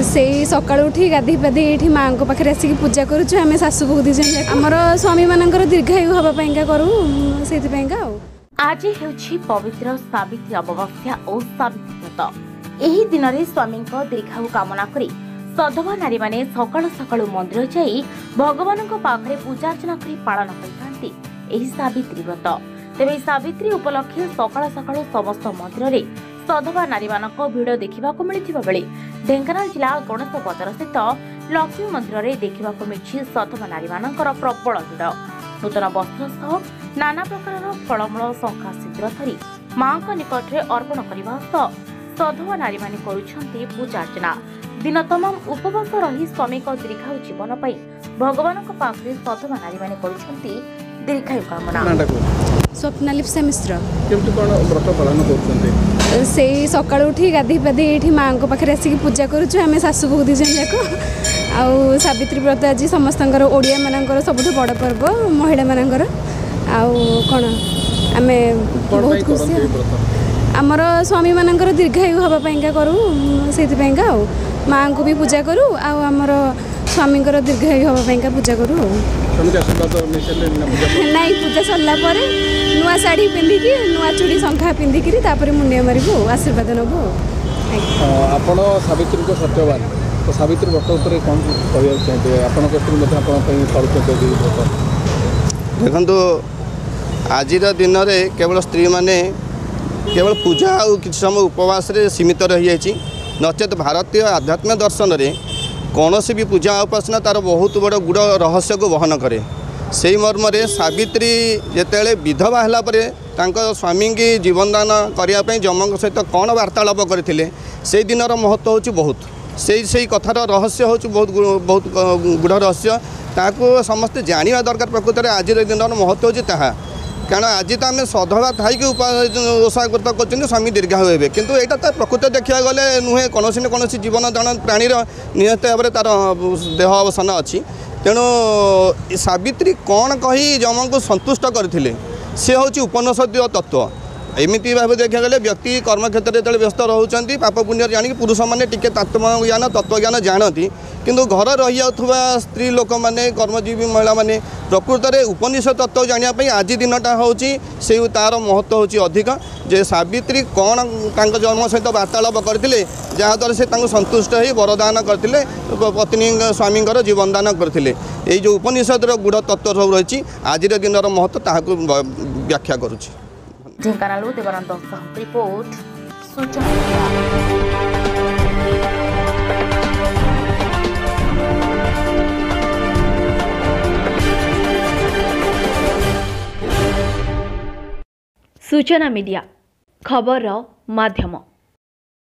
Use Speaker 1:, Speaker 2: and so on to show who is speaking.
Speaker 1: से सका उठी गाधी पाधी ये माँ पाखे आसिक पूजा करुँ आम शाशु बहु दी आमर स्वामी मानकर दीर्घायु हाँपाई करूँ से
Speaker 2: आज हेउछि पवित्र सावित्री अमावस्या और सावित्री व्रत। एही दिन रे स्वामी दीर्घायु कामना करी सधवा नारी माने सकाळु सकाळु मंदिर जाई भगवान पाखरे पूजा अर्चना करी पालन करथांती एही सावित्री व्रत। तेबे सावित्री उपलक्षे सकाळु सकाळु समस्त मंदिर रे सधवा नारी मानक भिड़ देखा मिलथिबा बेले ढेंकानाल जिला गणेश बजार स्थित लक्ष्मी मंदिर रे देखा मिली सधवा नारी मानकर प्रबल भिड़। नूतन वस्त्र सह नाना प्रकार फलमूल शंखा सिंदूर धरी मां निकट में अर्पण करने सह सधवा नारी माने करुछंती पूजा अर्चना। दिन तमाम उपवास रही स्वामी दीर्घायु जीवन पाई भगवान पाखरे सधवा नारी माने करुछंती दीर्घायु कामना।
Speaker 1: स्वप्नालिप्सा मिश्र
Speaker 3: व्रत पालन कर
Speaker 1: से सका उठी गाधी पाधी ये माँ पाखे आसिक पूजा करुँ आम शाशु बहु दी जाक आउ सावित्री व्रत आज समस्त ओडिया मानकर सबुठ बड़ पर्व महिला मानकर आउ कौन आम बहुत खुशी आमर स्वामी मानकर दीर्घायु हाँपाई करूँ से माँ को भी पूजा करूँ आमर स्वामी दीर्घायु हाँपाई पूजा करूँ नाई पूजा सरला नुआ शाढ़ी पिंधिकी नुआ चूड़ी शंखा पिंधिकी मुंडिया मारू आशीर्वाद नबू।
Speaker 3: आपण सावित्री को सत्यवान तो सावित्री व्रत उपर कौन कहना चाहिए आप
Speaker 4: देखो आज दिन में केवल स्त्री माने केवल पूजा और किसी समय उपवास रे सीमित रही जाइए नचेत भारतीय आध्यात्मिक दर्शन में कौन भी पूजा उपासना तार बहुत बड़ गुड़ रहस्य को वहन करे। से मर्म सावित्री जिते विधवा है स्वामी की जीवनदान करने जम सहित कौन वार्तालाप करते से दिन महत्व हूँ बहुत से कथार रहस्य हूँ बहुत बहुत गुड़ रहस्य ताकू समस्ते जाना दरकार। प्रकृत में आज दिन महत्व हूँ कारण आज तो आम सधवा थी ओषा व्रत कर स्वामी दीर्घायु हे कि यहाँ प्रकृत देखा गले नुहे कौन न कौन जीवन दान प्राणीर निहत भाव में तार देह अवसान अच्छी तेणु सावित्री कौन कही जम को संतुष्ट करते सी हूँ उपनिषदीय तत्व। एमती भाव देखा गले व्यक्ति कर्मक्षेत्र में व्यस्त रोचे पाप पुण्य जाणी पुरुष मैंने टी आत्मज्ञान तत्वज्ञान जानती किंतु घर रही स्त्री लोक मैंने कर्मजीवी महिला मैंने प्रकृत में उपनिषद तत्व जानापी आज दिनटा हूँ से तार महत्व हूँ अधिक जे सावित्री कौन जन्म सहित वार्तालाप करते जहाँद्वारा से संतुष्ट हो वरदान करते पत्नी स्वामी जीवनदान करते ये जो उपनिषद गुड़ तत्व सब रही आज दिन महत्व ताकू व्याख्या करुँच।
Speaker 2: ढेंकानालू देवानंद साहू रिपोर्ट सूचना। सूचना मीडिया खबर माध्यम।